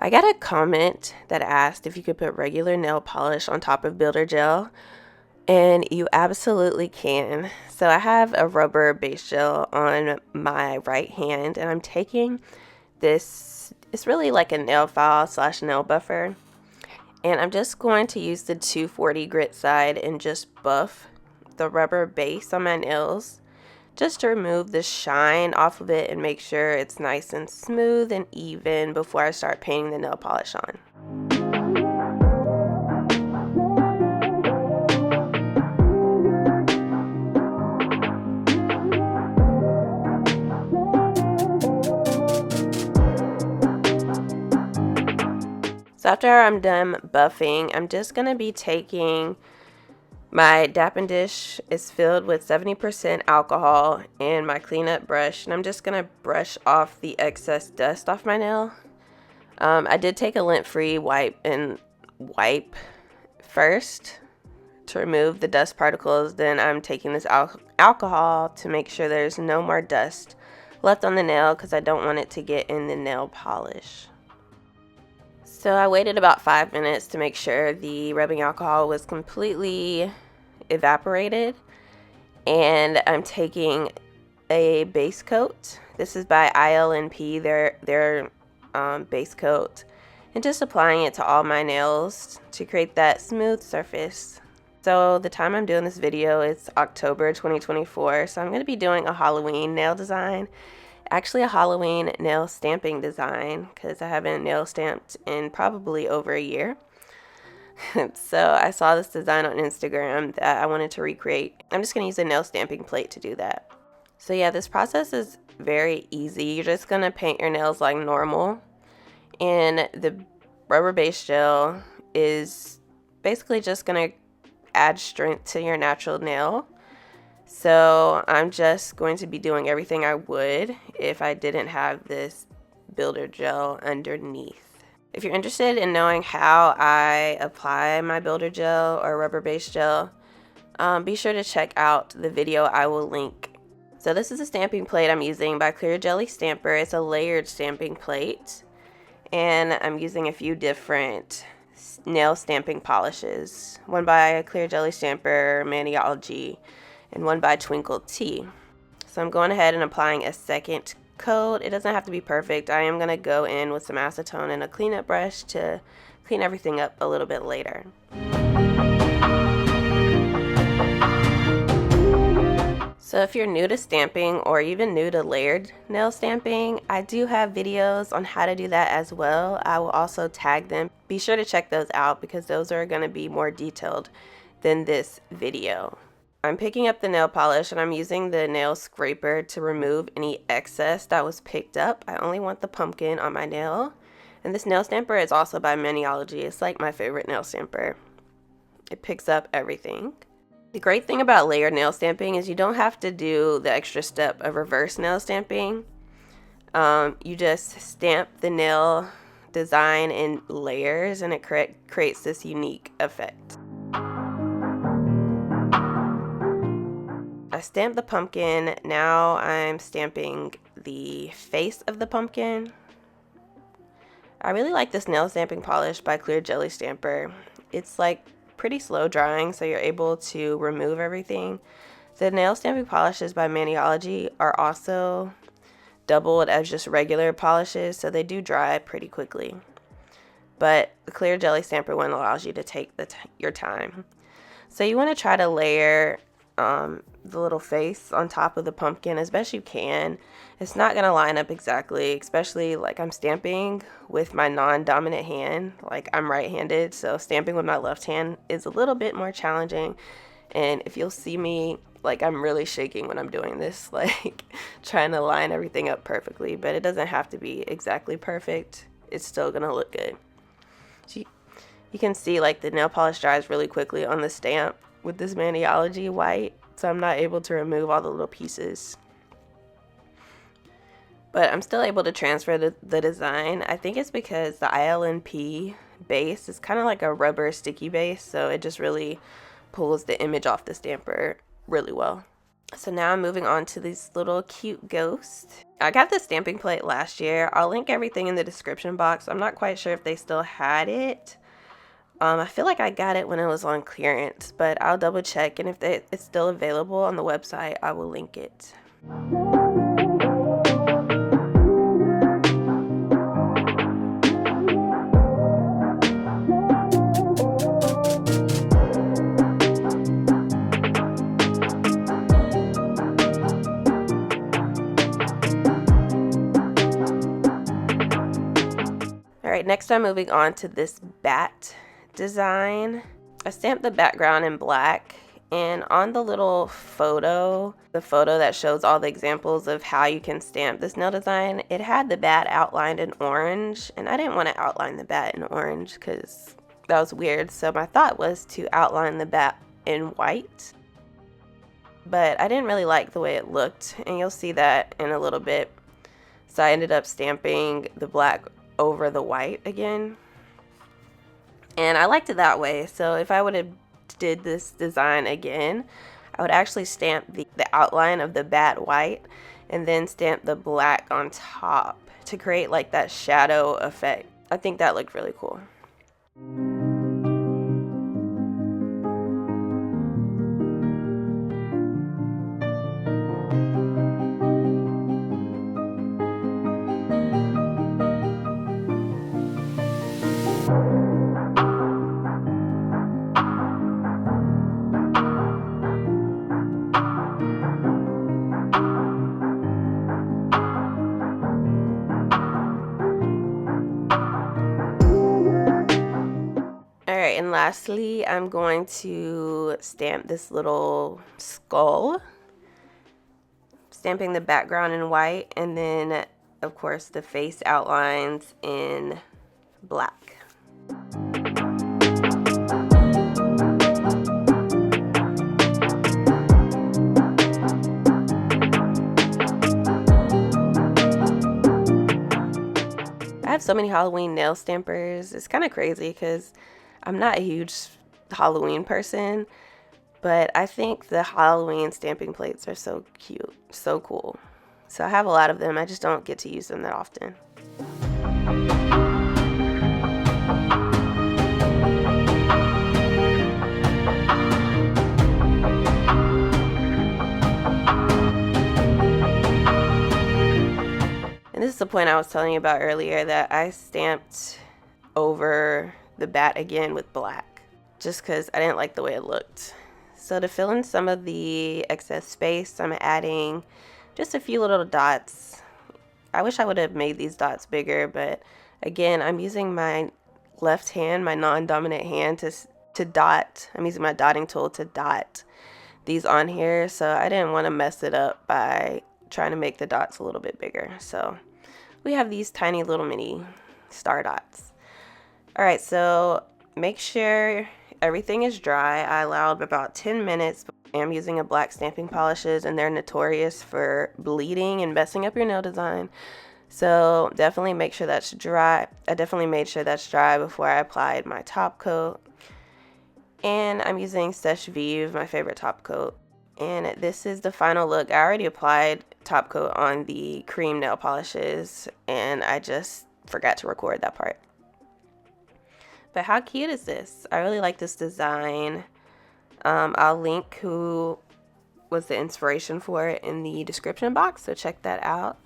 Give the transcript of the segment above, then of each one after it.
I got a comment that asked if you could put regular nail polish on top of builder gel, and you absolutely can. So I have a rubber base gel on my right hand, and I'm taking this, it's really like a nail file slash nail buffer, and I'm just going to use the 240 grit side and just buff the rubber base on my nails just to remove the shine off of it and make sure it's nice and smooth and even before I start painting the nail polish on. So after I'm done buffing, I'm just going to be taking my Dap and Dish is filled with 70% alcohol and my cleanup brush, and I'm just going to brush off the excess dust off my nail. I did take a lint-free wipe and wipe first to remove the dust particles. Then I'm taking this alcohol to make sure there's no more dust left on the nail because I don't want it to get in the nail polish. So I waited about 5 minutes to make sure the rubbing alcohol was completely evaporated, and I'm taking a base coat. This is by ILNP, their base coat, and just applying it to all my nails to create that smooth surface. So the time I'm doing this video is October 2024, so I'm going to be doing a Halloween nail design. Actually a Halloween nail stamping design, because I haven't nail stamped in probably over a year. So I saw this design on Instagram that I wanted to recreate. I'm just going to use a nail stamping plate to do that. So yeah, this process is very easy. You're just going to paint your nails like normal, and the rubber base gel is basically just going to add strength to your natural nail. So I'm just going to be doing everything I would if I didn't have this builder gel underneath. If you're interested in knowing how I apply my builder gel or rubber base gel, be sure to check out the video I will link. So this is a stamping plate I'm using by Clear Jelly Stamper. It's a layered stamping plate, and I'm using a few different nail stamping polishes. One by Clear Jelly Stamper, Maniology, and one by Twinkle. So I'm going ahead and applying a second coat. It doesn't have to be perfect. I am going to go in with some acetone and a cleanup brush to clean everything up a little bit later. So if you're new to stamping or even new to layered nail stamping, I do have videos on how to do that as well. I will also tag them. Be sure to check those out because those are going to be more detailed than this video. I'm picking up the nail polish and I'm using the nail scraper to remove any excess that was picked up. I only want the pumpkin on my nail. And this nail stamper is also by Maniology. It's like my favorite nail stamper. It picks up everything. The great thing about layered nail stamping is you don't have to do the extra step of reverse nail stamping. You just stamp the nail design in layers and it creates this unique effect. I stamped the pumpkin. Now I'm stamping the face of the pumpkin. I really like this nail stamping polish by Clear Jelly Stamper. It's like pretty slow drying, so you're able to remove everything. The nail stamping polishes by Maniology are also doubled as just regular polishes, so they do dry pretty quickly. But the Clear Jelly Stamper one allows you to take your time. So you want to try to layer the little face on top of the pumpkin as best you can. It's not going to line up exactly, especially like I'm stamping with my non-dominant hand. Like I'm right-handed, so stamping with my left hand is a little bit more challenging. And if you'll see me, like I'm really shaking when I'm doing this, like trying to line everything up perfectly, but it doesn't have to be exactly perfect. It's still going to look good. So you can see like the nail polish dries really quickly on the stamp with this Maniology white, so I'm not able to remove all the little pieces. But I'm still able to transfer the design. I think it's because the ILNP base is kind of like a rubber sticky base, so it just really pulls the image off the stamper really well. So now I'm moving on to this little cute ghost. I got this stamping plate last year. I'll link everything in the description box. I'm not quite sure if they still had it. I feel like I got it when it was on clearance, but I'll double check, and if it's still available on the website, I will link it. Alright, next I'm moving on to this bat design. I stamped the background in black, and on the little photo, the photo that shows all the examples of how you can stamp this nail design, it had the bat outlined in orange, and I didn't want to outline the bat in orange because that was weird, so my thought was to outline the bat in white. But I didn't really like the way it looked, and you'll see that in a little bit. So I ended up stamping the black over the white again, and I liked it that way. So if I would have did this design again, I would actually stamp the outline of the bat white and then stamp the black on top to create like that shadow effect. I think that looked really cool. Alright, and lastly, I'm going to stamp this little skull, stamping the background in white, and then, of course, the face outlines in black. I have so many Halloween nail stampers. It's kind of crazy because I'm not a huge Halloween person, but I think the Halloween stamping plates are so cute, so cool. So I have a lot of them. I just don't get to use them that often. And this is the point I was telling you about earlier, that I stamped over the bat again with black just because I didn't like the way it looked. So to fill in some of the excess space, I'm adding just a few little dots. I wish I would have made these dots bigger, but again, I'm using my left hand, my non-dominant hand, to dot. I'm using my dotting tool to dot these on here, so I didn't want to mess it up by trying to make the dots a little bit bigger. So we have these tiny little mini star dots. Alright, so make sure everything is dry. I allowed about 10 minutes. I'm using a black stamping polishes, and they're notorious for bleeding and messing up your nail design. So definitely make sure that's dry. I definitely made sure that's dry before I applied my top coat. And I'm using Seche Vive, my favorite top coat. And this is the final look. I already applied top coat on the cream nail polishes, and I just forgot to record that part. But how cute is this? I really like this design. I'll link who was the inspiration for it in the description box, so check that out.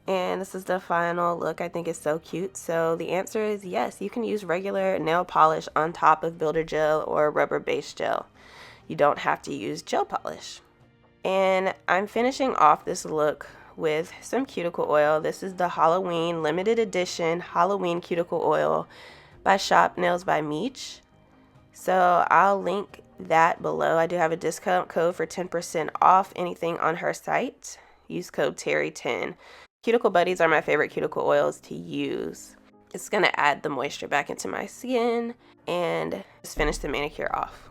And this is the final look. I think it's so cute. So the answer is yes, you can use regular nail polish on top of builder gel or rubber base gel. You don't have to use gel polish. And I'm finishing off this look with some cuticle oil. This is the Halloween limited edition Halloween cuticle oil by Shop Nails by Meech. So I'll link that below. I do have a discount code for 10% off anything on her site. Use code Teri10. Cuticle Buddies are my favorite cuticle oils to use. It's going to add the moisture back into my skin and just finish the manicure off.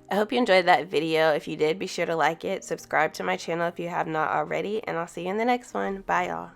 I hope you enjoyed that video. If you did, be sure to like it, subscribe to my channel if you have not already, and I'll see you in the next one. Bye, y'all.